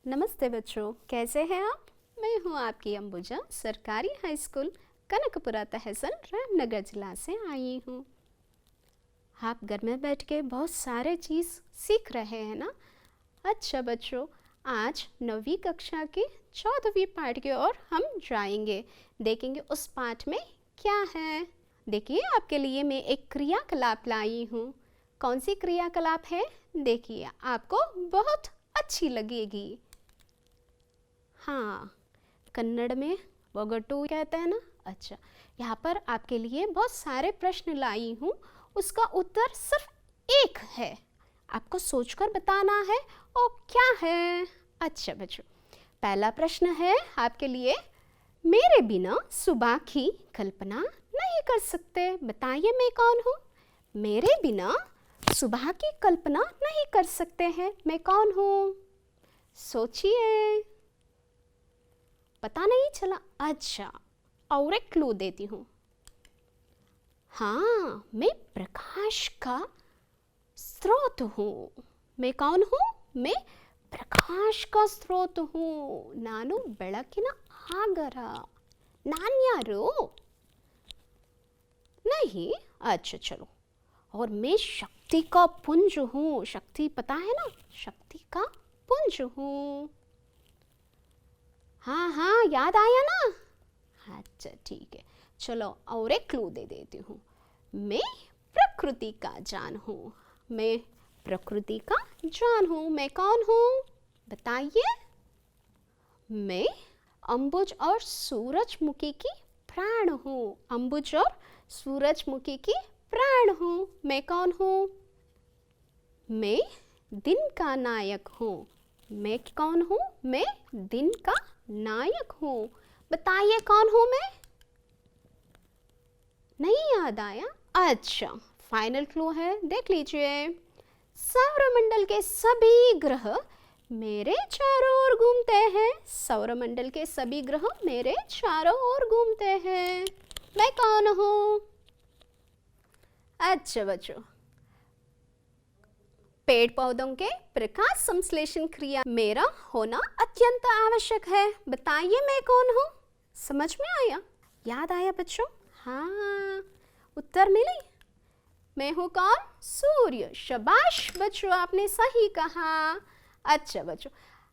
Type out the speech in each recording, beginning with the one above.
नमस्ते बच्चों, कैसे हैं आप? मैं हूं आपकी अंबुजा, सरकारी हाई स्कूल कनकपुरा तहसील रामनगर जिला से आई हूं। आप घर में बैठ के बहुत सारे चीज़ सीख रहे हैं ना? अच्छा बच्चों, आज 9वीं कक्षा की 14वीं पाठ की ओर हम जाएंगे। देखेंगे उस पाठ में क्या है। देखिए, आपके लिए मैं एक क्रियाकलाप लाई हूँ। कौन सी क्रियाकलाप है? देखिए, आपको बहुत अच्छी लगेगी। हाँ, कन्नड़ में वगटू कहते हैं ना। अच्छा, यहाँ पर आपके लिए बहुत सारे प्रश्न लाई हूँ। उसका उत्तर सिर्फ एक है, आपको सोचकर बताना है और क्या है। अच्छा बच्चों, पहला प्रश्न है आपके लिए, मेरे बिना सुबह की कल्पना नहीं कर सकते। बताइए मैं कौन हूँ? मेरे बिना सुबह की कल्पना नहीं कर सकते हैं, मैं कौन हूँ? सोचिए। पता नहीं चला? अच्छा, और एक क्लू देती हूँ। हाँ, मैं प्रकाश का स्रोत हूँ। मैं कौन हूँ? मैं प्रकाश का स्रोत हूँ। नानु ಬೆಳಕಿನ ಆಗರ। नान्यारो नहीं? अच्छा चलो। और मैं शक्ति का पुंज हूँ। शक्ति पता है ना? शक्ति का पुंज हूँ। हाँ हाँ, याद आया ना? अच्छा ठीक है, चलो और एक क्लू दे देती हूँ। मैं प्रकृति का जान हूँ। मैं प्रकृति का जान हूँ। मैं कौन हूँ? बताइए। मैं अंबुज और सूरजमुखी की प्राण हूँ। अंबुज और सूरजमुखी की प्राण हूँ। मैं कौन हूँ? मैं दिन का नायक हूँ। मैं कौन हूँ? मैं दिन का नायक हूँ। बताइए कौन हूँ मैं? नहीं याद आया? अच्छा, फाइनल क्लू है, देख लीजिए। सौरमंडल के सभी ग्रह मेरे चारों ओर घूमते हैं। सौरमंडल के सभी ग्रह मेरे चारों ओर घूमते हैं। मैं कौन हूँ? अच्छा बच्चों, पेड़ पौधों के प्रकाश संश्लेषण क्रिया मेरा होना अत्यंत आवश्यक है। बताइए मैं कौन हूँ? समझ में आया? याद आया बच्चों? हाँ, उत्तर मिली। मैं हूँ कौन? सूर्य। शाबाश बच्चों, आपने सही कहा। अच्छा बच्चों,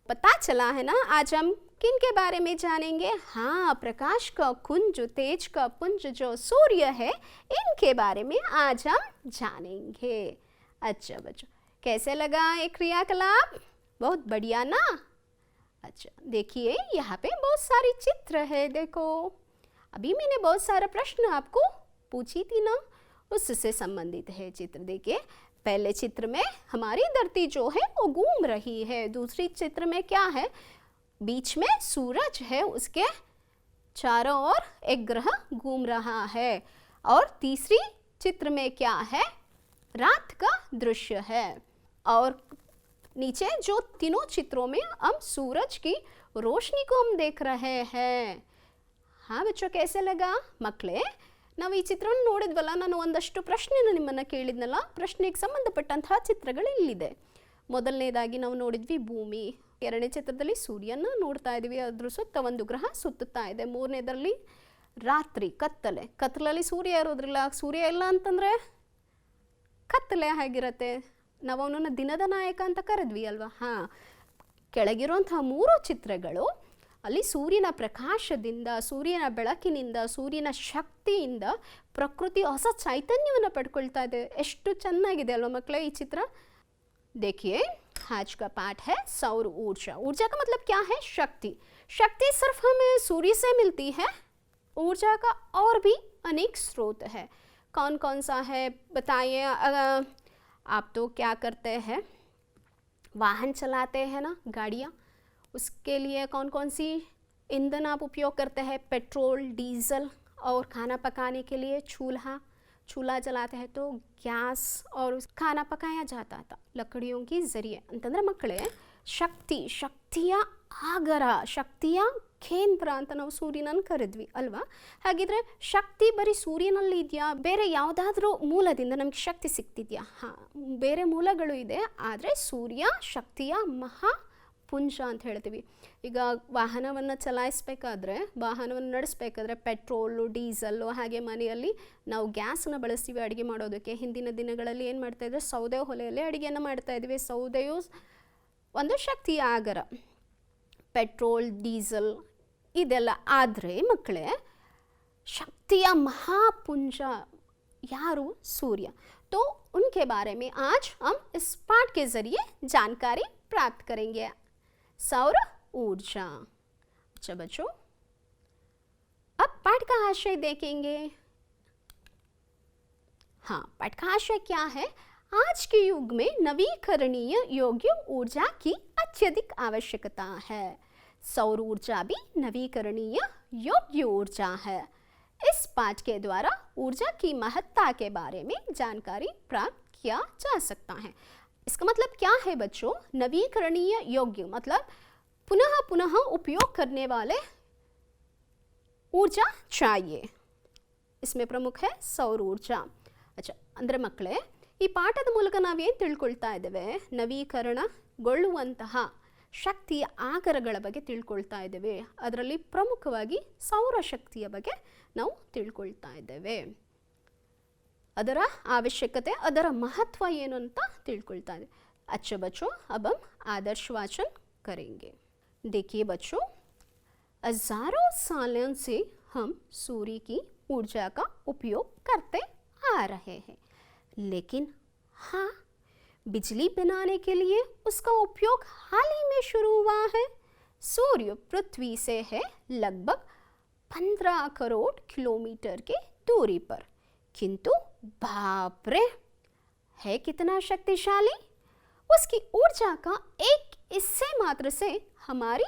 पता चला है ना आज हम किन के बारे में जानेंगे? हाँ, प्रकाश का कुंज, तेज का पुंज जो सूर्य है, इनके बारे में आज हम जानेंगे। अच्छा बच्चों, कैसे लगा ये क्रियाकलाप? बहुत बढ़िया ना? अच्छा देखिए, यहाँ पे बहुत सारी चित्र है। देखो, अभी मैंने बहुत सारा प्रश्न आपको पूछी थी ना, उससे संबंधित है चित्र। देखिए, पहले चित्र में हमारी धरती जो है वो घूम रही है। दूसरी चित्र में क्या है? बीच में सूरज है, उसके चारों ओर एक ग्रह घूम रहा है। और तीसरी चित्र में क्या है? रात का दृश्य है। और नीचे जो तीनों चित्रों में हम सूरज की रोशनी को हम देख रहे हैं। हाँ बच्चों, कैसे लगा ಮಕ್ಕಳೇ? ನಾವು ಈ ಚಿತ್ರವನ್ನು ನೋಡಿದ್ವಲ್ಲ, ನಾನು ಒಂದಷ್ಟು ಪ್ರಶ್ನೆಯನ್ನು ನಿಮ್ಮನ್ನು ಕೇಳಿದ್ನಲ್ಲ, ಪ್ರಶ್ನೆಗೆ ಸಂಬಂಧಪಟ್ಟಂತಹ ಚಿತ್ರಗಳು ಇಲ್ಲಿದೆ. ಮೊದಲನೇದಾಗಿ ನಾವು ನೋಡಿದ್ವಿ ಭೂಮಿ. ಎರಡನೇ ಚಿತ್ರದಲ್ಲಿ ಸೂರ್ಯನ ನೋಡ್ತಾ ಇದ್ವಿ, ಅದ್ರ ಸುತ್ತ ಒಂದು ಗ್ರಹ ಸುತ್ತುತ್ತಾ ಇದೆ. ಮೂರನೇದರಲ್ಲಿ ರಾತ್ರಿ, ಕತ್ತಲೆ. ಕತ್ತಲಲ್ಲಿ ಸೂರ್ಯ ಇರೋದ್ರಿಲ್ಲ. ಸೂರ್ಯ ಇಲ್ಲ ಅಂತಂದರೆ ಕತ್ತಲೆ ಆಗಿರುತ್ತೆ. ನಾವು ಅವನನ್ನು ದಿನದ ನಾಯಕ ಅಂತ ಕರೆದ್ವಿ ಅಲ್ವಾ? ಹಾಂ, ಕೆಳಗಿರುವಂತಹ ಮೂರು ಚಿತ್ರಗಳು ಅಲ್ಲಿ ಸೂರ್ಯನ ಪ್ರಕಾಶದಿಂದ, ಸೂರ್ಯನ ಬೆಳಕಿನಿಂದ, ಸೂರ್ಯನ ಶಕ್ತಿಯಿಂದ ಪ್ರಕೃತಿ ಹೊಸ ಚೈತನ್ಯವನ್ನು ಪಡ್ಕೊಳ್ತಾ ಇದೆ. ಎಷ್ಟು ಚೆನ್ನಾಗಿದೆ ಅಲ್ವಾ ಮಕ್ಕಳೇ ಈ ಚಿತ್ರ? देखिए, आज का पाठ है सौर ऊर्जा। ऊर्जा का मतलब क्या है? शक्ति। शक्ति सिर्फ हमें सूर्य से मिलती है। ऊर्जा का और भी अनेक स्रोत है। कौन कौन सा है बताइए? आप तो क्या करते हैं? वाहन चलाते हैं ना, गाड़ियाँ। उसके लिए कौन कौन सी ईंधन आप उपयोग करते हैं? Petrol, diesel. और खाना पकाने के लिए चूल्हा जलाते हैं तो गैस और खाना पकाया जाता था लकड़ियों की ज़रिए ಅಂತಂದರೆ ಮಕ್ಕಳೇ, ಶಕ್ತಿಯ ಆಗರ, ಶಕ್ತಿಯ ಕೇಂದ್ರ ಅಂತ ನಾವು ಸೂರ್ಯನನ್ನು ಕರೆದ್ವಿ ಅಲ್ವಾ? ಹಾಗಿದ್ರೆ ಶಕ್ತಿ ಬರೀ ಸೂರ್ಯನಲ್ಲಿ ಇದೆಯಾ? ಬೇರೆ ಯಾವುದಾದ್ರೂ ಮೂಲದಿಂದ ನಮಗೆ ಶಕ್ತಿ ಸಿಗ್ತಿದೆಯಾ? ಹಾಂ, ಬೇರೆ ಮೂಲಗಳು ಇದೆ, ಆದರೆ ಸೂರ್ಯ ಶಕ್ತಿಯ ಮಹಾ ಪುಂಜ ಅಂತ ಹೇಳ್ತೀವಿ. ಈಗ ವಾಹನವನ್ನು ಚಲಾಯಿಸಬೇಕಾದ್ರೆ, ವಾಹನವನ್ನು ನಡೆಸಬೇಕಾದ್ರೆ ಪೆಟ್ರೋಲು, ಡೀಸಲ್ಲು, ಹಾಗೆ ಮನೆಯಲ್ಲಿ ನಾವು ಗ್ಯಾಸನ್ನು ಬಳಸ್ತೀವಿ ಅಡುಗೆ ಮಾಡೋದಕ್ಕೆ. ಹಿಂದಿನ ದಿನಗಳಲ್ಲಿ ಏನು ಮಾಡ್ತಾಯಿದ್ರೆ ಸೌದೆ ಒಲೆಯಲ್ಲಿ ಅಡುಗೆಯನ್ನು ಮಾಡ್ತಾಯಿದ್ವಿ. ಸೌದೆಯು ಒಂದು ಶಕ್ತಿಯ ಆಗರ, ಪೆಟ್ರೋಲ್, ಡೀಸಲ್ ಇದೆಲ್ಲ. ಆದರೆ ಮಕ್ಕಳೇ, शक्तिया महापुंज यारू सूर्य, तो उनके बारे में आज हम इस पाठ के जरिए जानकारी प्राप्त करेंगे. सौर ऊर्जा. अच्छा बच्चों, अब पाठ का आशय देखेंगे. हाँ, पाठ का आशय क्या है? आज के युग में नवीकरणीय योग्य ऊर्जा की अत्यधिक आवश्यकता है. सौर ऊर्जा भी नवीकरणीय योग्य ऊर्जा है. इस पाठ के द्वारा ऊर्जा की महत्ता के बारे में जानकारी प्राप्त किया जा सकता है. इसका मतलब क्या है बच्चों? नवीकरणीय योग्य मतलब पुनः पुनः उपयोग करने वाले ऊर्जा चाहिए. इसमें प्रमुख है सौर ऊर्जा. अच्छा, ಅಂದರೆ ಮಕ್ಕಳೇ, ಈ ಪಾಠದ ಮೂಲಕ ನಾವೇನು ತಿಳ್ಕೊಳ್ತಾ ಇದ್ದೇವೆ? ನವೀಕರಣಗೊಳ್ಳುವಂತಹ ಶಕ್ತಿಯ ಆಗರಗಳ ಬಗ್ಗೆ ತಿಳ್ಕೊಳ್ತಾ ಇದ್ದೇವೆ. ಅದರಲ್ಲಿ ಪ್ರಮುಖವಾಗಿ ಸೌರಶಕ್ತಿಯ ಬಗ್ಗೆ ನಾವು ತಿಳ್ಕೊಳ್ತಾ ಇದ್ದೇವೆ. ಅದರ ಅವಶ್ಯಕತೆ, ಅದರ ಮಹತ್ವ ಏನು ಅಂತ ತಿಳ್ಕೊಳ್ತಾ ಇದ್ದೇವೆ. अच्छा बच्चों, अब हम आदर्श वाचन करेंगे. देखिए बच्चों, हजारों सालों से हम सूर्य की ऊर्जा का उपयोग करते आ रहे हैं, लेकिन हाँ, बिजली बनाने के लिए उसका उपयोग हाल ही में शुरू हुआ है. सूर्य पृथ्वी से है लगभग 15 करोड़ किलोमीटर के दूरी पर, किंतु बाप रे, है कितना शक्तिशाली. उसकी ऊर्जा का एक हिस्से मात्र से हमारी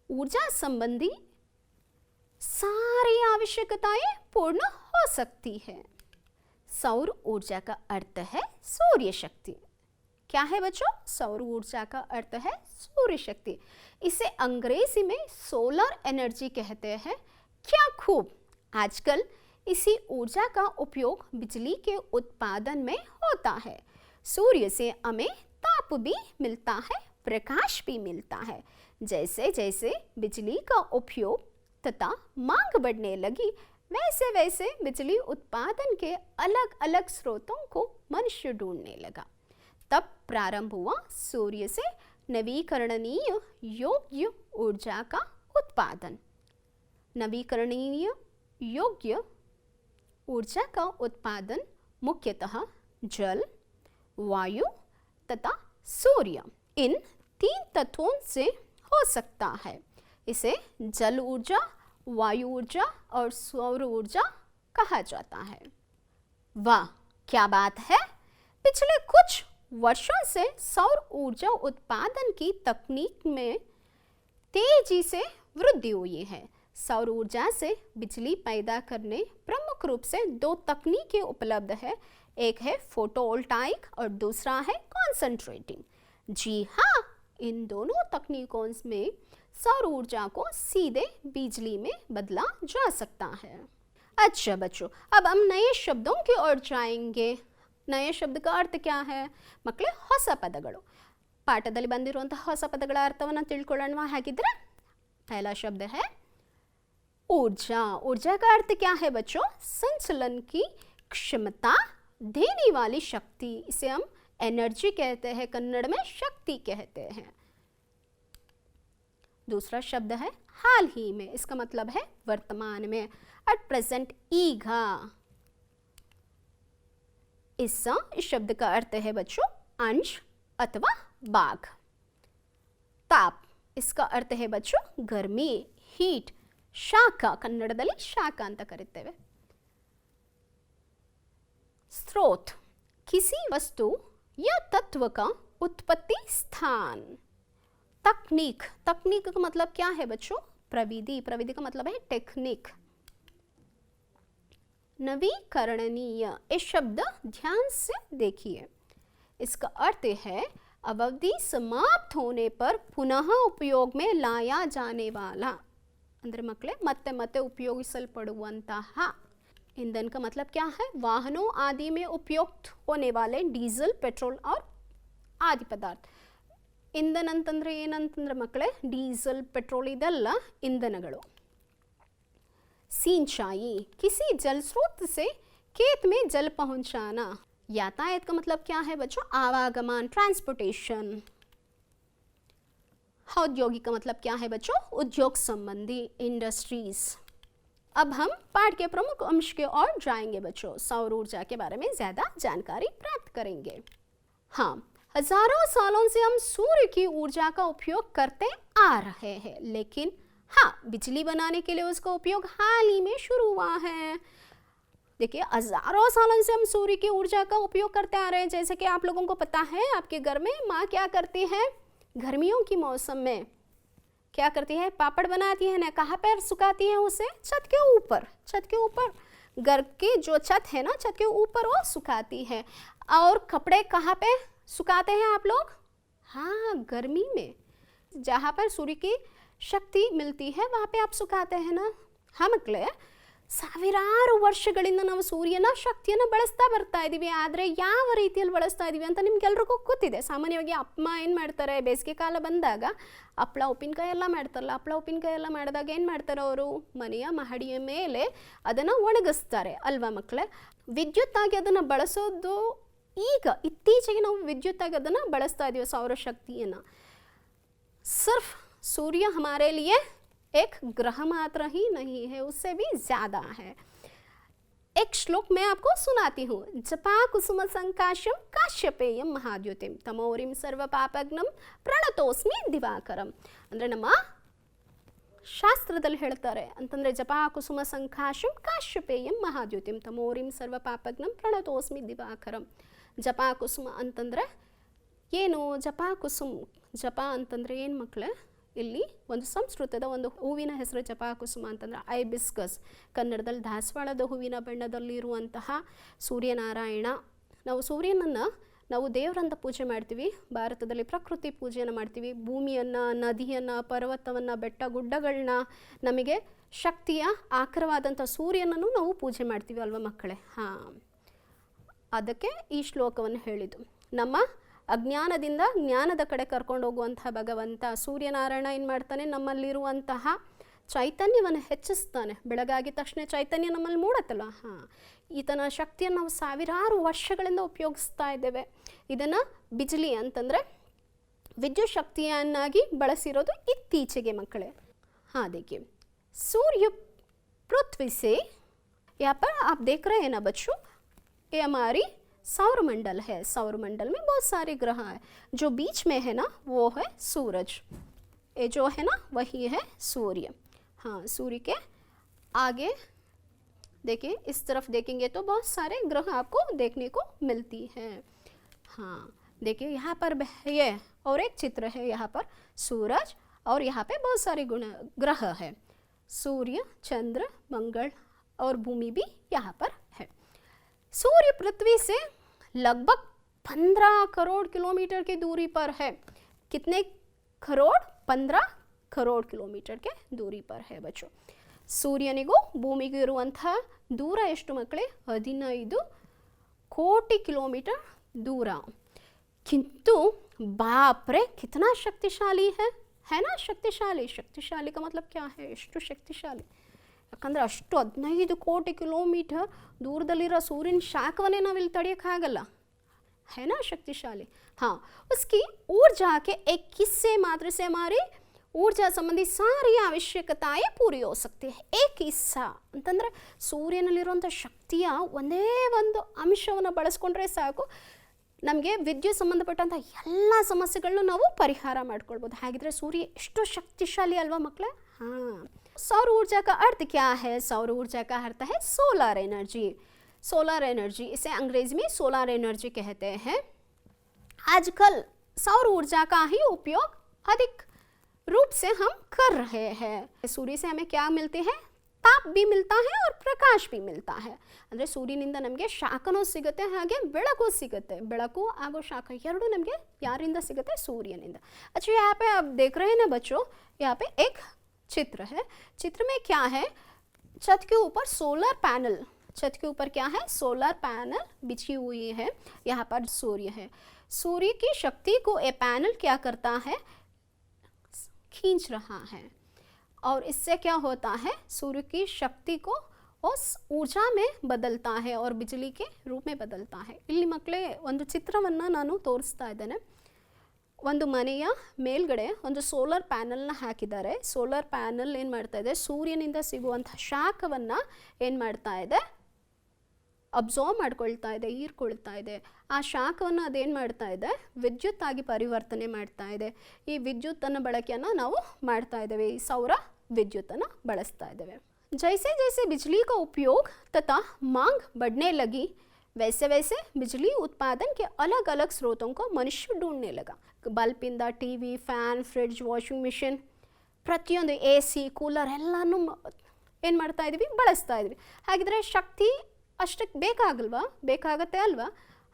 ऊर्जा संबंधी सारी आवश्यकताएं पूर्ण हो सकती है. सौर ऊर्जा का अर्थ है सूर्य शक्ति. क्या है बच्चों? सौर ऊर्जा का अर्थ है सूर्य शक्ति. इसे अंग्रेजी में सोलर एनर्जी कहते हैं. क्या खूब. आजकल इसी ऊर्जा का उपयोग बिजली के उत्पादन में होता है. सूर्य से हमें ताप भी मिलता है, प्रकाश भी मिलता है. जैसे जैसे बिजली का उपयोग तथा मांग बढ़ने लगी, वैसे वैसे बिजली उत्पादन के अलग अलग स्रोतों को मनुष्य ढूंढने लगा. तब प्रारंभ हुआ सूर्य से नवीकरणीय योग्य ऊर्जा का उत्पादन. नवीकरणीय योग्य ऊर्जा का उत्पादन मुख्यतः जल, वायु तथा सूर्य, इन 3 तत्वों से हो सकता है. इसे जल ऊर्जा, वायु ऊर्जा और सौर ऊर्जा कहा जाता है. वाह, क्या बात है. पिछले कुछ वर्षों से सौर ऊर्जा उत्पादन की तकनीक में तेजी से वृद्धि हुई है. सौर ऊर्जा से बिजली पैदा करने प्रमुख रूप से 2 तकनीकें उपलब्ध है. एक है फोटोवोल्टाइक और दूसरा है कॉन्सेंट्रेटिंग. जी हाँ, इन दोनों तकनीकों में सौर ऊर्जा को सीधे बिजली में बदला जा सकता है. अच्छा बच्चों, अब हम नए शब्दों की ओर जाएंगे. नए शब्द का अर्थ क्या है? ಮಕ್ಕಳೇ, ಹೊಸ ಪದಗಳು. ಪಾಠದಲ್ಲಿ ಬಂದಿರುವಂತಹ ಹೊಸ ಪದಗಳ ಅರ್ಥವನ್ನು ತಿಳ್ಕೊಳ್ಳೋಣ. ಹಾಗಿದ್ರೆ पहला शब्द है ऊर्जा. ऊर्जा का अर्थ क्या है बच्चों? संचलन की क्षमता देने वाली शक्ति. इसे हम एनर्जी कहते हैं, कन्नड़ में शक्ति कहते हैं. दूसरा शब्द है हाल ही में. इसका मतलब है वर्तमान में, एट प्रेजेंट. ईगा. इस शब्द का अर्थ है बच्चों अंश अथवा भाग. ताप. इसका अर्थ है बच्चों गर्मी, हीट. ಶಾಖ, ಕನ್ನಡದಲ್ಲಿ ಶಾಖ ಅಂತ ಕರೀತೇವೆ. स्रोत, किसी वस्तु या तत्व का उत्पत्ति स्थान. तकनीक. तकनीक का मतलब क्या है बच्चों? प्रविधि. प्रविधि का मतलब है टेक्निक. नवीकरणीय, ये शब्द ध्यान से देखिए. इसका अर्थ है अवधि समाप्त होने पर पुनः उपयोग में लाया जाने वाला. अंदर मಕ್ಕಳೇ, ಮತ್ತೆ ಮತ್ತೆ ಉಪಯೋಗಿಸಲ್ಪಡುವಂತಹ. ईंधन का मतलब क्या है? वाहनों आदि में उपयोग होने वाले डीजल, पेट्रोल और आदि पदार्थ. ಇಂಧನ ಅಂತಂದ್ರೆ ಏನಂತಂದ್ರೆ ಮಕ್ಕಳೇ ಡೀಸೆಲ್ ಪೆಟ್ರೋಲ್ ಇದೆಲ್ಲ ಇಂಧನಗಳು. सिंचाई किसी जल स्रोत से खेत में जल पहुंचाना. यातायात का मतलब क्या है बच्चों? आवागमन, ट्रांसपोर्टेशन. औद्योगिक का मतलब क्या है बच्चों? उद्योग संबंधी, इंडस्ट्रीज. अब हम पाठ के प्रमुख अंश की ओर जाएंगे बच्चों. सौर ऊर्जा के बारे में ज्यादा जानकारी प्राप्त करेंगे. हाँ, हजारों सालों से हम सूर्य की ऊर्जा का उपयोग करते आ रहे हैं, लेकिन हाँ, बिजली बनाने के लिए उसका उपयोग हाल ही में शुरू हुआ है. देखिए, हजारों सालों से हम सूर्य की ऊर्जा का उपयोग करते आ रहे हैं. जैसे कि आप लोगों को पता है, आपके घर में माँ क्या करती है? गर्मियों की मौसम में क्या करती है? पापड़ बनाती है ना. कहाँ पर सुखाती है उसे? छत के ऊपर. छत के ऊपर, घर की जो छत है ना, छत के ऊपर वो सुखाती है. और कपड़े कहाँ पे सुखाते हैं आप लोग? हाँ, गर्मी में, जहाँ पर सूर्य की ಶಕ್ತಿ ಮಿಲ್ತಿ ಹೈ ವहाँ पे आप ಸುಖಾತೆ हैं ना. हाँ ಮಕ್ಕಳೇ, ಸಾವಿರಾರು ವರ್ಷಗಳಿಂದ ನಾವು ಸೂರ್ಯನ ಶಕ್ತಿಯನ್ನು ಬಳಸ್ತಾ ಬರ್ತಾ ಇದ್ದೀವಿ. ಆದರೆ ಯಾವ ರೀತಿಯಲ್ಲಿ ಬಳಸ್ತಾ ಇದ್ದೀವಿ ಅಂತ ನಿಮ್ಗೆಲ್ರಿಗೂ ಗೊತ್ತಿದೆ. ಸಾಮಾನ್ಯವಾಗಿ ಅಮ್ಮ ಏನು ಮಾಡ್ತಾರೆ, ಬೇಸಿಗೆ ಕಾಲ ಬಂದಾಗ ಹಪ್ಪಳ ಉಪ್ಪಿನಕಾಯಿ ಎಲ್ಲ ಮಾಡ್ತಾರಲ್ಲ, ಹಪ್ಪಳ ಉಪ್ಪಿನಕಾಯಿ ಎಲ್ಲ ಮಾಡಿದಾಗ ಏನು ಮಾಡ್ತಾರೆ ಅವರು? ಮನೆಯ ಮಹಡಿಯ ಮೇಲೆ ಅದನ್ನು ಒಣಗಿಸ್ತಾರೆ ಅಲ್ವಾ ಮಕ್ಕಳೇ. ವಿದ್ಯುತ್ತಾಗಿ ಅದನ್ನು ಬಳಸೋದು ಈಗ ಇತ್ತೀಚೆಗೆ ನಾವು ವಿದ್ಯುತ್ತಾಗಿ ಅದನ್ನು ಬಳಸ್ತಾ ಇದ್ದೀವಿ ಸೌರಶಕ್ತಿಯನ್ನು. सिर्फ सूर्य हमारे लिए एक ग्रह मात्र ही नहीं है, उससे भी ज़्यादा है. एक श्लोक मैं आपको सुनाती हूँ. जपा कुसुम संकाशम काश्यपेयम महाद्युतिम तमोरिम सर्व पापग्नम प्रणतोस्मಿ ದಿವಾಕರಂ. ಅಂದರೆ ನಮ್ಮ ಶಾಸ್ತ್ರದಲ್ಲಿ ಹೇಳ್ತಾರೆ ಅಂತಂದರೆ ಜಪಾ ಕುಸುಮ ಸಂಕಾಶಂ ಕಾಶ್ಯಪೇಯಂ ಮಹಾದ್ಯುತಿಂ ತಮೋರಿಂ ಸರ್ವ ಪಾಪಗ್ನಂ ಪ್ರಣತೋಸ್ಮಿ ದಿವಾಕರಂ. ಜಪಾ ಕುಸುಮ ಅಂತಂದರೆ ಏನು? ಜಪಾ ಕುಸುಮ್, ಜಪ ಅಂತಂದರೆ ಏನು ಮಕ್ಕಳೇ? ಇಲ್ಲಿ ಒಂದು ಸಂಸ್ಕೃತದ ಒಂದು ಹೂವಿನ ಹೆಸರು ಜಪಾ ಕುಸುಮ ಅಂತಂದರೆ ಐಬಿಸ್ಕಸ್. ಕನ್ನಡದಲ್ಲಿ ದಾಸವಾಳದ ಹೂವಿನ ಬಣ್ಣದಲ್ಲಿರುವಂತಹ ಸೂರ್ಯನಾರಾಯಣ. ನಾವು ಸೂರ್ಯನನ್ನು ನಾವು ದೇವರಂತ ಪೂಜೆ ಮಾಡ್ತೀವಿ. ಭಾರತದಲ್ಲಿ ಪ್ರಕೃತಿ ಪೂಜೆಯನ್ನು ಮಾಡ್ತೀವಿ. ಭೂಮಿಯನ್ನು, ನದಿಯನ್ನು, ಪರ್ವತವನ್ನು, ಬೆಟ್ಟ ಗುಡ್ಡಗಳನ್ನ, ನಮಗೆ ಶಕ್ತಿಯ ಆಕರವಾದಂಥ ಸೂರ್ಯನನ್ನು ನಾವು ಪೂಜೆ ಮಾಡ್ತೀವಿ ಅಲ್ವ ಮಕ್ಕಳೇ. ಹಾಂ, ಅದಕ್ಕೆ ಈ ಶ್ಲೋಕವನ್ನು ಹೇಳಿದ್ದು. ನಮ್ಮ ಅಜ್ಞಾನದಿಂದ ಜ್ಞಾನದ ಕಡೆ ಕರ್ಕೊಂಡು ಹೋಗುವಂತಹ ಭಗವಂತ ಸೂರ್ಯನಾರಾಯಣ ಏನು ಮಾಡ್ತಾನೆ? ನಮ್ಮಲ್ಲಿರುವಂತಹ ಚೈತನ್ಯವನ್ನು ಹೆಚ್ಚಿಸ್ತಾನೆ. ಬೆಳಗಾಗಿದ ತಕ್ಷಣ ಚೈತನ್ಯ ನಮ್ಮಲ್ಲಿ ಮೂಡತ್ತಲ್ಲ. ಹಾಂ, ಈತನ ಶಕ್ತಿಯನ್ನು ನಾವು ಸಾವಿರಾರು ವರ್ಷಗಳಿಂದ ಉಪಯೋಗಿಸ್ತಾ ಇದ್ದೇವೆ. ಇದನ್ನು ಬಿಜ್ಲಿ ಅಂತಂದರೆ ವಿದ್ಯುತ್ ಶಕ್ತಿಯನ್ನಾಗಿ ಬಳಸಿರೋದು ಇತ್ತೀಚೆಗೆ ಮಕ್ಕಳೇ. हाँ देखिए, सूर्य पृथ्वी से यहाँ पर आप देख रहे हैं ना बच्चों, ये हमारी सौरमंडल है. सौरमंडल में बहुत सारे ग्रह हैं. जो बीच में है ना वो है सूरज. ये जो है ना वही है सूर्य. हाँ, सूर्य के आगे देखिए, इस तरफ देखेंगे तो बहुत सारे ग्रह आपको देखने को मिलती है. हाँ देखिए, यहाँ पर ये और एक चित्र है. यहाँ पर सूरज और यहाँ पे बहुत सारे ग्रह है. सूर्य, चंद्र, मंगल और भूमि भी यहाँ पर है. सूर्य पृथ्वी से लगभग 15 करोड़ किलोमीटर की दूरी पर है. कितने करोड़? 15 करोड़ किलोमीटर के दूरी पर है बच्चों. ಸೂರ್ಯನಿಗೂ ಭೂಮಿಗೂ ಇರುವಂತಹ ದೂರ ಎಷ್ಟು ಮಕ್ಕಳೇ? 15 ಕೋಟಿ ಕಿಲೋಮೀಟರ್ दूर. किंतु बाप रे कितना शक्तिशाली है ना. शक्तिशाली, शक्तिशाली का मतलब क्या है? ಎಷ್ಟು ಶಕ್ತಿಶಾಲಿ. ಯಾಕಂದರೆ ಅಷ್ಟು 15 ಕೋಟಿ ಕಿಲೋಮೀಟರ್ ದೂರದಲ್ಲಿರೋ ಸೂರ್ಯನ ಶಾಖವನ್ನೇ ನಾವಿಲ್ಲಿ ತಡೆಯೋಕ್ಕಾಗಲ್ಲ. है ना शक्तिशाली. हाँ, उसकी ऊर्जा के एक हिस्से मात्र से हमारी ऊर्जा संबंधी सारी आवश्यकताएं पूरी हो सकती है. एक हिस्सा ಅಂತಂದರೆ ಸೂರ್ಯನಲ್ಲಿರುವಂಥ ಶಕ್ತಿಯ ಒಂದೇ ಒಂದು ಅಂಶವನ್ನು ಬಳಸ್ಕೊಂಡ್ರೆ ಸಾಕು, ನಮಗೆ ವಿದ್ಯುತ್ ಸಂಬಂಧಪಟ್ಟಂಥ ಎಲ್ಲ ಸಮಸ್ಯೆಗಳನ್ನು ನಾವು ಪರಿಹಾರ ಮಾಡ್ಕೊಳ್ಬೋದು. ಹಾಗಿದ್ರೆ ಸೂರ್ಯ ಎಷ್ಟು ಶಕ್ತಿಶಾಲಿ ಅಲ್ವಾ ಮಕ್ಕಳೇ. हाँ, सौर ऊर्जा का अर्थ क्या है? सौर ऊर्जा का अर्थ है सोलर एनर्जी. सोलर एनर्जी, इसे अंग्रेजी में सोलर एनर्जी कहते हैं. आजकल सौर ऊर्जा का ही उपयोग अधिक रूप से हम कर रहे हैं. सूर्य से हमें क्या मिलते हैं? ताप भी मिलता है और प्रकाश भी मिलता है. ಅಂದರೆ ಸೂರ್ಯನಿಂದ ನಮಗೆ ಶಾಖನೂ ಸಿಗುತ್ತೆ, ಹಾಗೆ ಬೆಳಕು ಸಿಗುತ್ತೆ. ಬೆಳಕು ಹಾಗೂ ಶಾಖ ಎರಡೂ ನಮಗೆ ಯಾರಿಂದ ಸಿಗುತ್ತೆ? सूर्यनिंद. अच्छा, यहाँ पे आप देख रहे हैं ना बच्चों, यहाँ पे एक चित्र है. चित्र में क्या है? छत के ऊपर सोलर पैनल, छत के ऊपर क्या है? सोलर पैनल बिछी हुई है. यहाँ पर सूर्य है. सूर्य की शक्ति को ये पैनल क्या करता है, खींच रहा है और इससे क्या होता है, सूर्य की शक्ति को उस ऊर्जा में ಬದಲ್ತಾ है और बिजली के रूप में ಬದಲ್ತಾ है. ಇಲ್ಲಿ ಮಕ್ಕಳೇ ಒಂದು ಚಿತ್ರವನ್ನು ನಾನು ತೋರಿಸ್ತಾ ಇದ್ದೇನೆ. ಒಂದು ಮನೆಯ ಮೇಲ್ಗಡೆ ಒಂದು ಸೋಲಾರ್ ಪ್ಯಾನಲ್ನ ಹಾಕಿದ್ದಾರೆ. ಸೋಲಾರ್ ಪ್ಯಾನಲ್ ಏನು ಮಾಡ್ತಾ ಇದೆ, ಸೂರ್ಯನಿಂದ ಸಿಗುವಂಥ ಶಾಖವನ್ನು ಏನು ಮಾಡ್ತಾ ಇದೆ, ಅಬ್ಸಾರ್ವ್ ಮಾಡ್ಕೊಳ್ತಾ ಇದೆ, ಹೀರ್ಕೊಳ್ತಾ ಇದೆ. ಆ ಶಾಖವನ್ನು ಅದೇನು ಮಾಡ್ತಾ ಇದೆ, ವಿದ್ಯುತ್ ಆಗಿ ಪರಿವರ್ತನೆ ಮಾಡ್ತಾ ಇದೆ. ಈ ವಿದ್ಯುತ್ತನ್ನು ಬಳಕೆಯನ್ನು ನಾವು ಮಾಡ್ತಾ ಇದ್ದೇವೆ, ಈ ಸೌರ ವಿದ್ಯುತ್ತನ್ನು ಬಳಸ್ತಾ ಇದ್ದೇವೆ. जैसे जैसे बिजली का उपयोग तथा मांग बढ़ने लगी, वैसे वैसे बिजली उत्पादन के अलग अलग स्रोतों को मनुष्य ढूंढने लगा. ಬಲ್ಪಿಂದ TV, fan, fridge, washing machine, ಪ್ರತಿಯೊಂದು ಎ ಸಿ, ಕೂಲರ್ ಎಲ್ಲನೂ ಏನು ಮಾಡ್ತಾ ಇದ್ವಿ, ಬಳಸ್ತಾ ಇದ್ವಿ. ಹಾಗಿದ್ರೆ ಶಕ್ತಿ ಅಷ್ಟಕ್ಕೆ ಬೇಕಾಗಲ್ವಾ, ಬೇಕಾಗತ್ತೆ ಅಲ್ವಾ?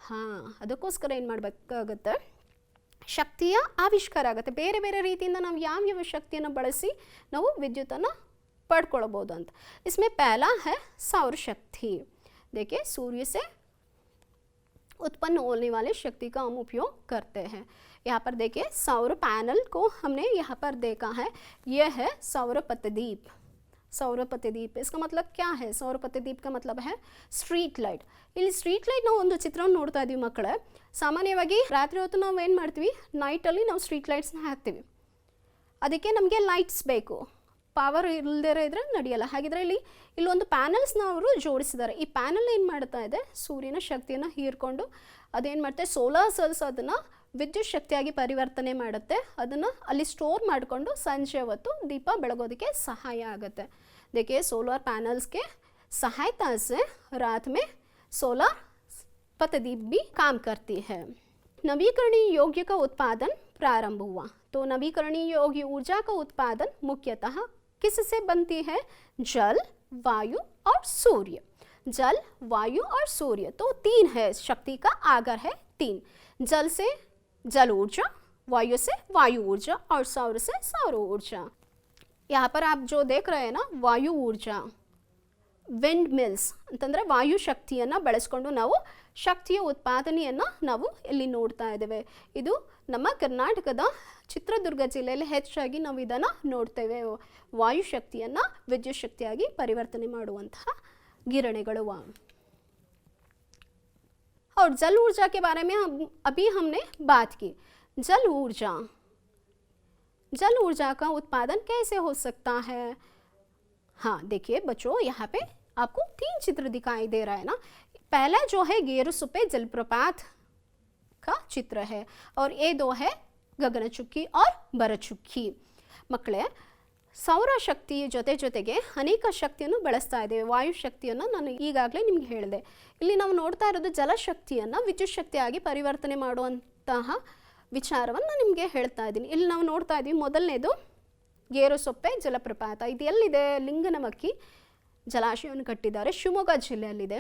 ಹಾಂ, ಅದಕ್ಕೋಸ್ಕರ ಏನು ಮಾಡಬೇಕಾಗತ್ತೆ, ಶಕ್ತಿಯ ಆವಿಷ್ಕಾರ ಆಗುತ್ತೆ. ಬೇರೆ ಬೇರೆ ರೀತಿಯಿಂದ ನಾವು ಯಾವ್ಯಾವ ಶಕ್ತಿಯನ್ನು ಬಳಸಿ ನಾವು ವಿದ್ಯುತ್ತನ್ನು पढ़ अंत. इसमें पहला है सौर शक्ति. देखिए, सूर्य से उत्पन्न होने वाले शक्ति का हम उपयोग करते हैं. यहाँ पर देखिए सौर पैनल को हमने यहाँ पर देखा है, यह है सौर पतदीप. सौर पतदीप इसका मतलब क्या है, सौर पतदीप का मतलब है ಸ್ಟ್ರೀಟ್ ಲೈಟ್. ಇಲ್ಲಿ ಸ್ಟ್ರೀಟ್ ಲೈಟ್ ನಾವು ಒಂದು ಚಿತ್ರವನ್ನು ನೋಡ್ತಾ ಇದ್ದೀವಿ ಮಕ್ಕಳೇ. ಸಾಮಾನ್ಯವಾಗಿ ರಾತ್ರಿ ಹೊತ್ತು ನಾವು ಏನು ಮಾಡ್ತೀವಿ, ನೈಟಲ್ಲಿ ನಾವು ಸ್ಟ್ರೀಟ್ ಲೈಟ್ಸ್ನ ಹಾಕ್ತೀವಿ. ಅದಕ್ಕೆ ನಮಗೆ ಲೈಟ್ಸ್ ಬೇಕು, ಪವರ್ ಇಲ್ಲದೇ ಇದ್ರೆ ನಡೆಯಲ್ಲ. ಹಾಗಿದ್ರೆ ಇಲ್ಲೊಂದು ಪ್ಯಾನಲ್ಸ್ನ ಅವರು ಜೋಡಿಸಿದ್ದಾರೆ. ಈ ಪ್ಯಾನಲ್ ಏನು ಮಾಡ್ತಾ ಇದೆ, ಸೂರ್ಯನ ಶಕ್ತಿಯನ್ನು ಹೀರ್ಕೊಂಡು ಅದೇನು ಮಾಡುತ್ತೆ, ಸೋಲಾರ್ ಸೆಲ್ಸ್ ಅದನ್ನು ವಿದ್ಯುತ್ ಶಕ್ತಿಯಾಗಿ ಪರಿವರ್ತನೆ ಮಾಡುತ್ತೆ. ಅದನ್ನು ಅಲ್ಲಿ ಸ್ಟೋರ್ ಮಾಡಿಕೊಂಡು ಸಂಜೆ ಹೊತ್ತು ದೀಪ ಬೆಳಗೋದಕ್ಕೆ ಸಹಾಯ ಆಗುತ್ತೆ. देखिए सोलर पैनल्स के सहायता से रात में सोलर पतदीप भी काम करती है. नवीकरणीय योग्य का उत्पादन प्रारंभ हुआ. तो नवीकरणीय योग्य ऊर्जा का उत्पादन मुख्यतः किससे बनती है, जल, वायु और सूर्य. जल, वायु और सूर्य, तो तीन है, शक्ति का आगर है तीन. जल से जल ऊर्जा, वायु से वायु ऊर्जा और सौर से सौर ऊर्जा. यहाँ पर आप जो देख रहे हैं ना, वायु ऊर्जा, ವಿಂಡ್ ಮಿಲ್ಸ್ ಅಂತಂದರೆ ವಾಯು ಶಕ್ತಿಯನ್ನು ಬಳಸ್ಕೊಂಡು ನಾವು ಶಕ್ತಿಯ ಉತ್ಪಾದನೆಯನ್ನು ನಾವು ಇಲ್ಲಿ ನೋಡ್ತಾ ಇದ್ದೇವೆ. ಇದು ನಮ್ಮ ಕರ್ನಾಟಕದ ಚಿತ್ರದುರ್ಗ ಜಿಲ್ಲೆಯಲ್ಲಿ ಹೆಚ್ಚಾಗಿ ನಾವು ಇದನ್ನು ನೋಡ್ತೇವೆ. ವಾಯು ಶಕ್ತಿಯನ್ನು ವಿದ್ಯುತ್ ಶಕ್ತಿಯಾಗಿ ಪರಿವರ್ತನೆ ಮಾಡುವಂತಹ ಗಿರಣಿಗಳು. और जल ऊर्जा के बारे में अभी हमने बात की. जल ऊर्जा का उत्पादन कैसे हो सकता है? हाँ देखिए बच्चों, यहाँ पे आपको तीन चित्र दिखाई दे रहा है ना. पहला जो है गेरुसुप्पे जलप्रपात का चित्र है और ये दो है ಗಗನಚುಕ್ಕಿ और ಭರಚುಕ್ಕಿ. ಮಕ್ಕಳೇ, ಸೌರಶಕ್ತಿ ಜೊತೆಗೆ ಅನೇಕ ಶಕ್ತಿಯನ್ನು ಬಳಸ್ತಾ ಇದ್ದೇವೆ. ವಾಯು ಶಕ್ತಿಯನ್ನು ನಾನು ಈಗಾಗಲೇ ನಿಮ್ಗೆ ಹೇಳಿದೆ. ಇಲ್ಲಿ ನಾವು ನೋಡ್ತಾ ಇರೋದು ಜಲಶಕ್ತಿಯನ್ನು ವಿದ್ಯುತ್ ಶಕ್ತಿಯಾಗಿ ಪರಿವರ್ತನೆ ಮಾಡುವಂತಹ ವಿಚಾರವನ್ನು ನಿಮಗೆ ಹೇಳ್ತಾ ಇದ್ದೀನಿ. ಇಲ್ಲಿ ನಾವು ನೋಡ್ತಾ ಇದ್ದೀವಿ, ಮೊದಲನೇದು ಗೇರುಸೊಪ್ಪೆ ಜಲಪ್ರಪಾತ. ಇದು ಎಲ್ಲಿದೆ? ಲಿಂಗನಮಕ್ಕಿ ಜಲಾಶಯವನ್ನು ಕಟ್ಟಿದ್ದಾರೆ, ಶಿವಮೊಗ್ಗ ಜಿಲ್ಲೆಯಲ್ಲಿದೆ.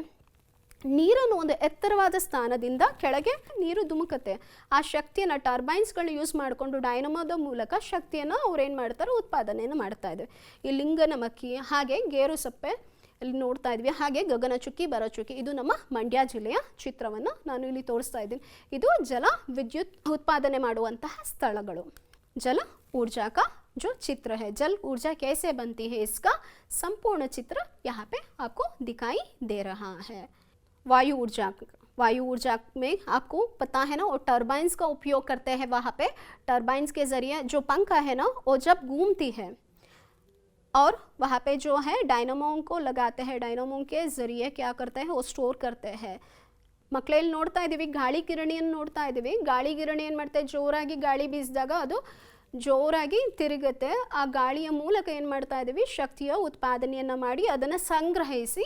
ನೀರನ್ನು ಒಂದು ಎತ್ತರವಾದ ಸ್ಥಾನದಿಂದ ಕೆಳಗೆ ನೀರು ಧುಮುಕುತ್ತೆ. ಆ ಶಕ್ತಿಯನ್ನು ಟರ್ಬೈನ್ಸ್ಗಳನ್ನ ಯೂಸ್ ಮಾಡಿಕೊಂಡು ಡೈನಮೋದ ಮೂಲಕ ಶಕ್ತಿಯನ್ನು ಅವ್ರು ಏನು ಮಾಡ್ತಾರೆ, ಉತ್ಪಾದನೆಯನ್ನು ಮಾಡ್ತಾ ಇದ್ದಾರೆ. ಈ ಲಿಂಗನಮಕ್ಕಿ, ಹಾಗೆ ಗೇರುಸೊಪ್ಪೆ ಇಲ್ಲಿ ನೋಡ್ತಾ ಇದ್ವಿ, ಹಾಗೆ ಗಗನಚುಕ್ಕಿ, ಭರಚುಕ್ಕಿ, ಇದು ನಮ್ಮ ಮಂಡ್ಯ ಜಿಲ್ಲೆಯ ಚಿತ್ರವನ್ನು ನಾನು ಇಲ್ಲಿ ತೋರಿಸ್ತಾ ಇದ್ದೀನಿ. ಇದು ಜಲ ವಿದ್ಯುತ್ ಉತ್ಪಾದನೆ ಮಾಡುವಂತಹ ಸ್ಥಳಗಳು. जल ऊर्जा का जो चित्र है, जल ऊर्जा कैसे बनती है, इसका संपूर्ण चित्र यहाँ पे आपको दिखाई दे रहा है. वायु ऊर्जा में आपको पता है ना, वो टर्बाइंस का उपयोग करते हैं. वहाँ पे टर्बाइंस के ज़रिए जो पंखा है ना, वो जब घूमती है और वहाँ पे जो है डायनामो को लगाते हैं. डायनामो के ज़रिए क्या करते हैं, वो स्टोर करते हैं. ಮಕ್ಕಳೇ, ಇಲ್ಲಿ ನೋಡ್ತಾ ಇದ್ದೀವಿ ಗಾಳಿ ಗಿರಣಿಯನ್ನು ನೋಡ್ತಾ ಇದ್ದೀವಿ. ಗಾಳಿ ಗಿರಣಿ ಏನು ಮಾಡುತ್ತೆ, ಜೋರಾಗಿ ಗಾಳಿ ಬೀಸಿದಾಗ ಅದು ಜೋರಾಗಿ ತಿರುಗುತ್ತೆ. ಆ ಗಾಳಿಯ ಮೂಲಕ ಏನು ಮಾಡ್ತಾ ಇದ್ದೀವಿ, ಶಕ್ತಿಯ ಉತ್ಪಾದನೆಯನ್ನು ಮಾಡಿ ಅದನ್ನು ಸಂಗ್ರಹಿಸಿ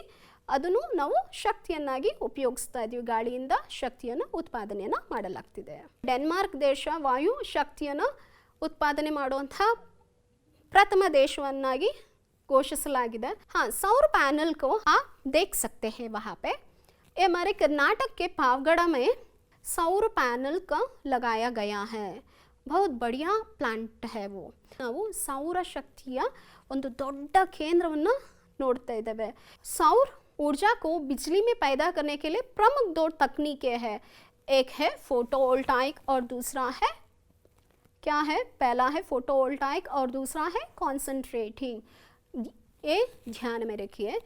ಅದನ್ನು ನಾವು ಶಕ್ತಿಯನ್ನಾಗಿ ಉಪಯೋಗಿಸ್ತಾ ಇದ್ದೀವಿ. ಗಾಳಿಯಿಂದ ಶಕ್ತಿಯನ್ನು ಉತ್ಪಾದನೆಯನ್ನು ಮಾಡಲಾಗ್ತಿದೆ. ಡೆನ್ಮಾರ್ಕ್ ದೇಶ ವಾಯು ಶಕ್ತಿಯನ್ನು ಉತ್ಪಾದನೆ ಮಾಡುವಂಥ ಪ್ರಥಮ ದೇಶವನ್ನಾಗಿ घोषिಸಲಾಗಿದೆ. हाँ, सौर पैनल को आप देख सकते हैं वहाँ पे. ये हमारे कर्नाटक के पावगढ़ में सौर पैनल का लगाया गया है. बहुत बढ़िया प्लांट है वो. ನಾವು ಸೌರ ಶಕ್ತಿಯ ಒಂದು ದೊಡ್ಡ ಕೇಂದ್ರವನ್ನು ನೋಡ್ತಾ ಇದ್ದೇವೆ. सौर ऊर्जा को बिजली में पैदा करने के लिए प्रमुख दो तकनीकें हैं. एक है फोटोवोल्टाइक और दूसरा है क्या है? पहला है फोटोवोल्टाइक और दूसरा है कॉन्सेंट्रेटिंग। ये ध्यान में रखिए,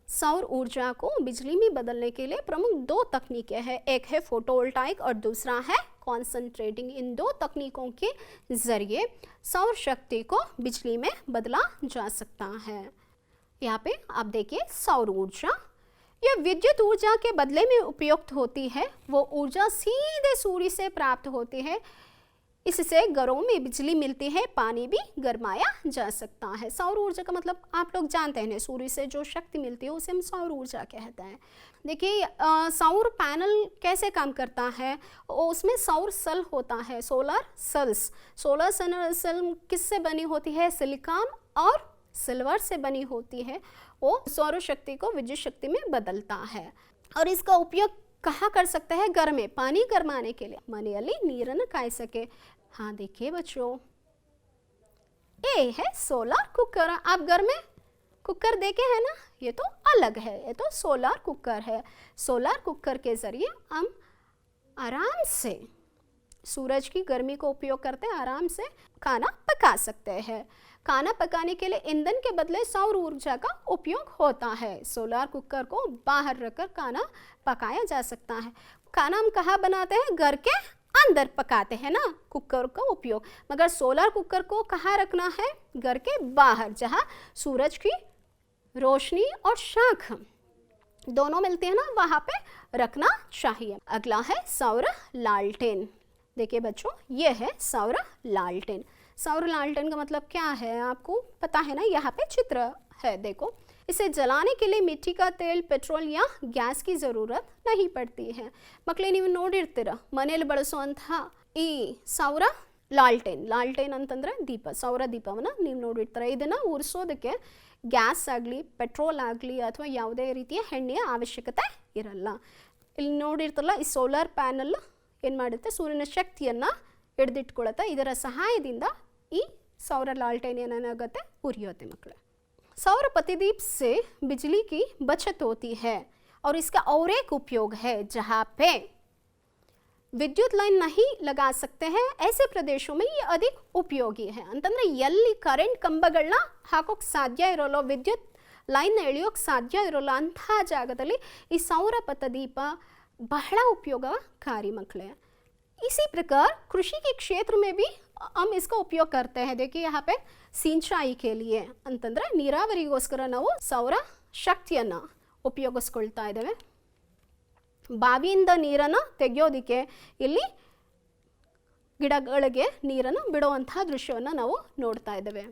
सौर ऊर्जा को बिजली में बदलने के लिए प्रमुख दो तकनीकें हैं, एक है फोटोवोल्टाइक और दूसरा है कॉन्सेंट्रेटिंग। इन दो तकनीकों के जरिए सौर शक्ति को बिजली में बदला जा सकता है। यहाँ पे आप देखिए सौर ऊर्जा, यह विद्युत ऊर्जा के बदले में उपयुक्त होती है। वो ऊर्जा सीधे सूर्य से प्राप्त होती है, इससे घरों में बिजली मिलती है, पानी भी गरमाया जा सकता है। सौर ऊर्जा का मतलब आप लोग जानते हैं, सूर्य से जो शक्ति मिलती है उसे हम सौर ऊर्जा कहते हैं। देखिए सौर पैनल कैसे काम करता है, उसमें सौर सेल होता है, सोलर सेल्स। सोलर सेल किससे बनी होती है? सिलिकॉन और सिल्वर से बनी होती है। वो सौर शक्ति को विद्युत शक्ति में बदलता है और इसका उपयोग कहाँ कर सकते हैं? घर में पानी गरमाने के लिए, मನೆಯಲ್ಲಿ ನೀರನ್ನು ಕಾಯಿಸಕ್ಕೆ। हाँ देखिए बच्चों, ये है सोलर कुकर। आप घर में कुकर देखे हैं ना, ये तो अलग है, ये तो सोलर कुकर है। सोलर कुकर के जरिए हम आराम से सूरज की गर्मी को उपयोग करते हैं, आराम से खाना पका सकते हैं। खाना पकाने के लिए ईंधन के बदले सौर ऊर्जा का उपयोग होता है। सोलर कुकर को बाहर रखकर खाना पकाया जा सकता है। खाना हम कहाँ बनाते हैं? घर के अंदर पकाते हैं ना कुकर का उपयोग, मगर सोलर कुकर को कहाँ रखना है? घर के बाहर, जहाँ सूरज की रोशनी और शाख दोनों मिलते हैं ना, वहाँ पे रखना चाहिए। अगला है सौर लालटेन। देखिए बच्चों, ये है सौर लालटेन। सौर लालटेन का मतलब क्या है आपको पता है ना? यहाँ पे चित्र है, देखो। इसे जलाने के लिए मिट्टी का तेल, पेट्रोल या ಗ್ಯಾಸ್ की ज़रूरत नहीं पड़ती है। ಮಕ್ಕಳೇ ನೀವು ನೋಡಿರ್ತೀರ ಮನೆಯಲ್ಲಿ ಬಳಸುವಂತಹ ಈ ಸೌರ ಲಾಲ್ಟೇನ್ ಅಂತಂದರೆ ದೀಪ, ಸೌರ ದೀಪವನ್ನು ನೀವು ನೋಡಿರ್ತಾರೆ। ಇದನ್ನು ಉರಿಸೋದಕ್ಕೆ ಗ್ಯಾಸ್ ಆಗಲಿ, ಪೆಟ್ರೋಲ್ ಆಗಲಿ ಅಥವಾ ಯಾವುದೇ ರೀತಿಯ ಎಣ್ಣೆಯ ಅವಶ್ಯಕತೆ ಇರಲ್ಲ। ಇಲ್ಲಿ ನೋಡಿರ್ತಾರಲ್ಲ, ಈ ಸೋಲಾರ್ ಪ್ಯಾನಲ್ ಏನು ಮಾಡುತ್ತೆ? ಸೂರ್ಯನ ಶಕ್ತಿಯನ್ನು ಹಿಡಿದಿಟ್ಕೊಳ್ಳುತ್ತೆ। ಇದರ ಸಹಾಯದಿಂದ ಈ सौर लालटेन ಏನಾಗುತ್ತೆ? ಉರಿಯುತ್ತೆ ಮಕ್ಕಳೇ। सौर प्रतिदीप से बिजली की बचत होती है और इसका और एक उपयोग है, जहाँ पे विद्युत लाइन नहीं लगा सकते हैं ऐसे प्रदेशों में ये अधिक उपयोगी है। ಅಂತಂದ್ರೆ ಎಲ್ಲಿ ಕರೆಂಟ್ ಕಂಬಗಳನ್ನ ಹಾಕೋಕೆ ಸಾಧ್ಯ ಇರೋಲ್ಲ, ವಿದ್ಯುತ್ ಲೈನ್ ಎಳೆಯೋಕೆ ಸಾಧ್ಯ ಇರೋಲ್ಲ ಅಂತಹ ಜಾಗದಲ್ಲಿ ಈ ಸೌರ ಪಥದೀಪ ಬಹಳ उपयोगकारी ಮಕ್ಕಳೇ। इसी प्रकार कृषि के क्षेत्र में भी हम इसका उपयोग करते हैं। देखिए यहाँ पे सिंचाई के लिए ಅಂತಂದ್ರೆ ನೀರಾವರಿಗೋಸ್ಕರ ನಾವು ಸೌರ ಶಕ್ತಿಯನ್ನು ಉಪಯೋಗಿಸ್ಕೊಳ್ತಾ ಇದ್ದೇವೆ। ಬಾವಿಯಿಂದ ನೀರನ್ನು ತೆಗೆಯೋದಕ್ಕೆ ಇಲ್ಲಿ ಗಿಡಗಳಿಗೆ ನೀರನ್ನು ಬಿಡುವಂತಹ ದೃಶ್ಯವನ್ನು ನಾವು ನೋಡ್ತಾ ಇದ್ದೇವೆ।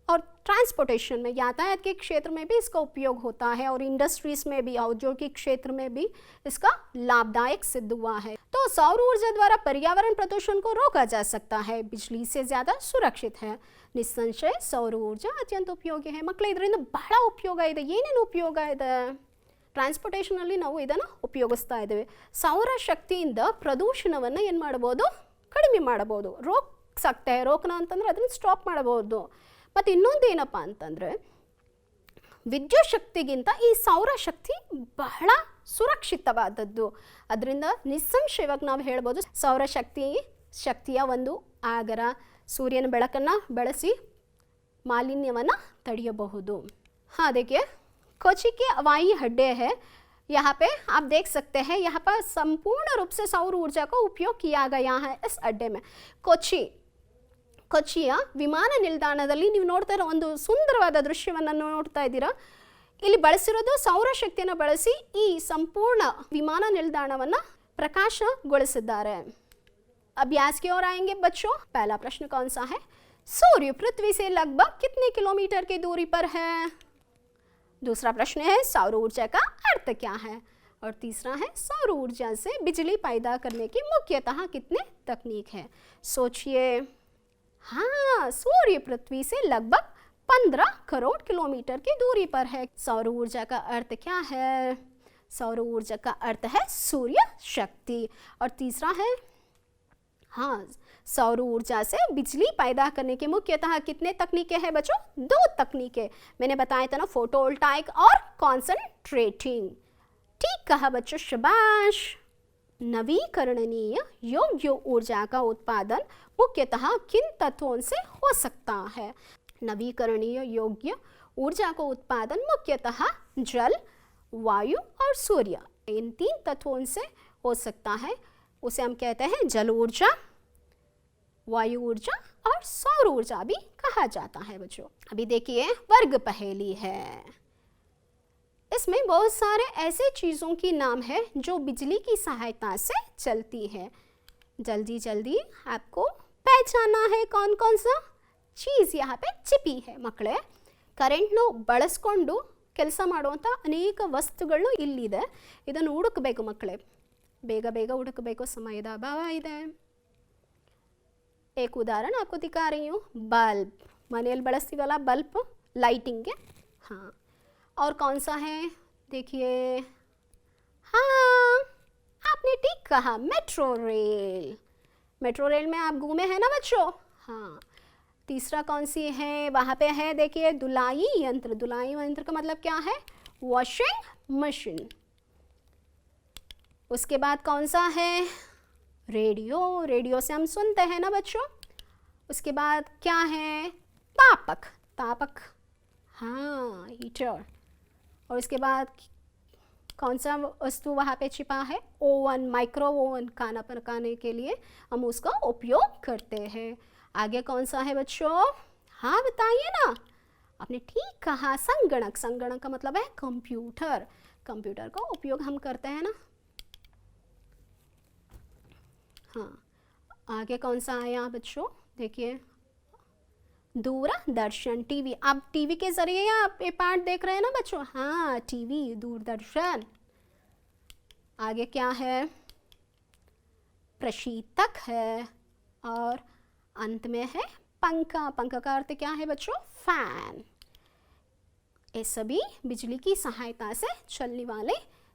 और ट्रांसपोर्टेशन में, यातायात के क्षेत्र में भी इसका उपयोग होता है और इंडस्ट्रीज में भी, औद्योगिक क्षेत्र में भी इसका लाभदायक सिद्ध हुआ है। तो सौर ऊर्जा द्वारा पर्यावरण प्रदूषण को रोका जा सकता है, बिजली से ज़्यादा सुरक्षित है। निस्संशय सौर ऊर्जा अत्यंत उपयोगी है। ಮಕ್ಕಳೇ ಇದರಿಂದ ಬಹಳ ಉಪಯೋಗ ಇದೆ। ಏನೇನು ಉಪಯೋಗ ಇದೆ? ಟ್ರಾನ್ಸ್ಪೋರ್ಟೇಷನಲ್ಲಿ ನಾವು ಇದನ್ನು ಉಪಯೋಗಿಸ್ತಾ ಇದ್ದೇವೆ। ಸೌರ ಶಕ್ತಿಯಿಂದ ಪ್ರದೂಷಣವನ್ನು ಏನು ಮಾಡ್ಬೋದು? ಕಡಿಮೆ ಮಾಡ್ಬೋದು, ರೋಕ್ ಸಕ್ತೆ ರೋಕನ ಅಂತಂದರೆ ಅದನ್ನು ಸ್ಟಾಪ್ ಮಾಡ್ಬೋದು। ಮತ್ತು ಇನ್ನೊಂದು ಏನಪ್ಪ ಅಂತಂದರೆ, ವಿದ್ಯುತ್ ಶಕ್ತಿಗಿಂತ ಈ ಸೌರ ಶಕ್ತಿ ಬಹಳ ಸುರಕ್ಷಿತವಾದದ್ದು। ಅದರಿಂದ ನಿಸ್ಸಂಶಯವಾಗಿ ನಾವು ಹೇಳ್ಬೋದು ಸೌರ ಶಕ್ತಿಯ ಒಂದು ಆಗರ सूर्यನ ಬೆಳಕನ್ನು ಬಳಸಿ ಮಾಲಿನ್ಯವನ್ನು ತಡೆಯಬಹುದು। हाँ देखिए, कोची के हवाई अड्डे है, यहाँ पे आप देख सकते हैं, यहाँ पर संपूर्ण रूप से सौर ऊर्जा का उपयोग किया गया है इस अड्डे में। ಕೊಚ್ಚಿಯ ವಿಮಾನ ನಿಲ್ದಾಣದಲ್ಲಿ ನೀವು ನೋಡ್ತಾ ಇರೋ ಒಂದು ಸುಂದರವಾದ ದೃಶ್ಯವನ್ನು ನೋಡ್ತಾ ಇದ್ದೀರಾ। ಇಲ್ಲಿ ಬಳಸಿರೋದು ಸೌರಶಕ್ತಿಯನ್ನು ಬಳಸಿ ಈ ಸಂಪೂರ್ಣ ವಿಮಾನ ನಿಲ್ದಾಣವನ್ನು ಪ್ರಕಾಶಗೊಳಿಸಿದ್ದಾರೆ। अभ्यास की ओर आएंगे बच्चों। पहला प्रश्न कौन सा है? सूर्य पृथ्वी से लगभग कितने किलोमीटर की दूरी पर है? दूसरा प्रश्न है सौर ऊर्जा का अर्थ क्या है? और तीसरा है सौर ऊर्जा से बिजली पैदा करने की मुख्यतः कितने तकनीक है? सोचिए। हाँ, सूर्य पृथ्वी से लगभग 15 करोड़ किलोमीटर की दूरी पर है। सौर ऊर्जा का अर्थ क्या है? सौर ऊर्जा का अर्थ है सूर्य शक्ति। और तीसरा है, हाँ, सौर ऊर्जा से बिजली पैदा करने के मुख्यतः कितने तकनीकें हैं बच्चों? 2 तकनीकें मैंने बताया था ना, फोटोवोल्टाइक और कॉन्सेंट्रेटिंग। ठीक कहा बच्चों, शाबाश। नवीकरणीय योग्य ऊर्जा का उत्पादन मुख्यतः किन तत्वों से हो सकता है? नवीकरणीय योग्य ऊर्जा का उत्पादन मुख्यतः जल, वायु और सूर्य, इन 3 तत्वों से हो सकता है। उसे हम कहते हैं जल ऊर्जा, वायु ऊर्जा और सौर ऊर्जा भी कहा जाता है बच्चों। अभी देखिए वर्ग पहेली है। इसमें बहुत सारे ऐसे चीज़ों की नाम है जो बिजली की सहायता से चलती है। जल्दी जल्दी आपको पहचाना है कौन कौन सा चीज़ यहाँ पे छिपी है ಮಕ್ಕಳೇ। ಕರೆಂಟ್ನು ಬಳಸ್ಕೊಂಡು ಕೆಲಸ ಮಾಡುವಂಥ ಅನೇಕ ವಸ್ತುಗಳು ಇಲ್ಲಿದೆ, ಇದನ್ನು ಹುಡುಕಬೇಕು ಮಕ್ಕಳೇ, ಬೇಗ ಬೇಗ ಹುಡುಕಬೇಕು, ಸಮಯದ ಅಭಾವ ಇದೆ। एक उदाहरण आपको दिखा रही हूँ, बल्ब, मनेल ಬಳಸ್ತೀವಿ वाला बल्ब लाइटिंग के, हाँ। और कौन सा है देखिए, हाँ आपने ठीक कहा, मेट्रो रेल। मेट्रो रेल में आप घूमे हैं ना बच्चों, हाँ। तीसरा कौन सी है, वहाँ पे है देखिए धुलाई यंत्र। धुलाई यंत्र का मतलब क्या है, वॉशिंग मशीन। उसके बाद कौन सा है, रेडियो। रेडियो से हम सुनते हैं ना बच्चों। उसके बाद क्या है, तापक। तापक, हाँ हीटर। और उसके बाद कौन सा वस्तु वहाँ पे छिपा है, ओवन, माइक्रो ओवन, खाना पकाने के लिए हम उसका उपयोग करते हैं। आगे कौन सा है बच्चों, हाँ बताइए ना, आपने ठीक कहा, संगणक। संगणक का मतलब है कंप्यूटर। कंप्यूटर का उपयोग हम करते हैं ना, हाँ। आगे कौन सा आया बच्चों, देखिए दूरदर्शन, टीवी। आप टीवी के जरिए आप ये पाठ देख रहे हैं ना बच्चों, हाँ टीवी, दूरदर्शन। आगे क्या है, प्रशीतक है। और अंत में है पंखा। पंखा का अर्थ क्या है बच्चों, फैन। ये सभी बिजली की सहायता से चलने वाले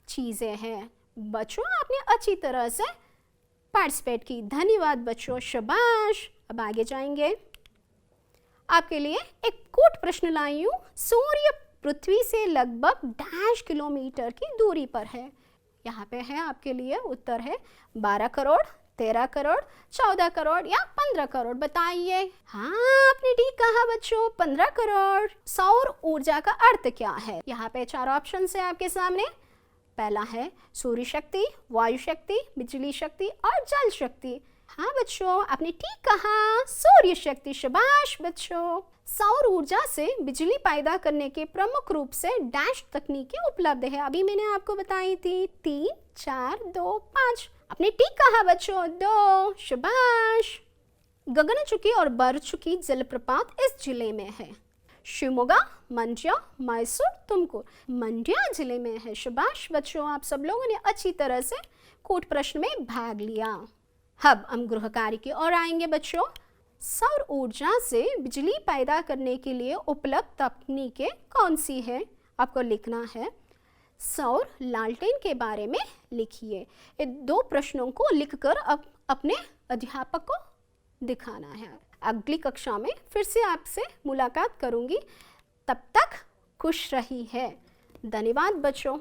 चीज़ें हैं। बच्चों आपने अच्छी तरह से पार्टिसिपेट की, धन्यवाद बच्चों, शाबाश। अब आगे जाएंगे, आपके लिए एक कूट प्रश्न लाई हूँ। सूर्य पृथ्वी से लगभग डैश किलोमीटर की दूरी पर है। यहाँ पे है आपके लिए उत्तर है 12 करोड़, 13 करोड़, 14 करोड़ या 15 करोड़, बताइए। हाँ आपने ठीक कहा बच्चों, 15 करोड़। सौर ऊर्जा का अर्थ क्या है, यहाँ पे 4 ऑप्शन है आपके सामने। पहला है सूर्य शक्ति, वायु शक्ति, बिजली शक्ति और जल शक्ति। हाँ बच्चों आपने ठीक कहा, सूर्य शक्ति, शाबाश बच्चों। सौर ऊर्जा से बिजली पैदा करने के प्रमुख रूप से डैश तकनीकें उपलब्ध है। अभी मैंने आपको बताई थी 3, 4, 2, 5। आपने ठीक कहा बच्चों, 2, शाबाश। गगनचुकी और बरचुकी जलप्रपात इस जिले में है। शिवमोगा, मंड्या, मैसूर, तुमकुर। मंड्या जिले में है, शाबाश बच्चों। आप सब लोगों ने अच्छी तरह से कूट प्रश्न में भाग लिया। अब हम गृह कार्य की ओर आएंगे बच्चों। सौर ऊर्जा से बिजली पैदा करने के लिए उपलब्ध तकनीकें कौन सी है, आपको लिखना है। सौर लालटेन के बारे में लिखिए। ये 2 प्रश्नों को लिखकर अब अपने अध्यापक को दिखाना है। अगली कक्षा में फिर से आपसे मुलाकात करूंगी, तब तक खुश रही है। धन्यवाद बच्चों।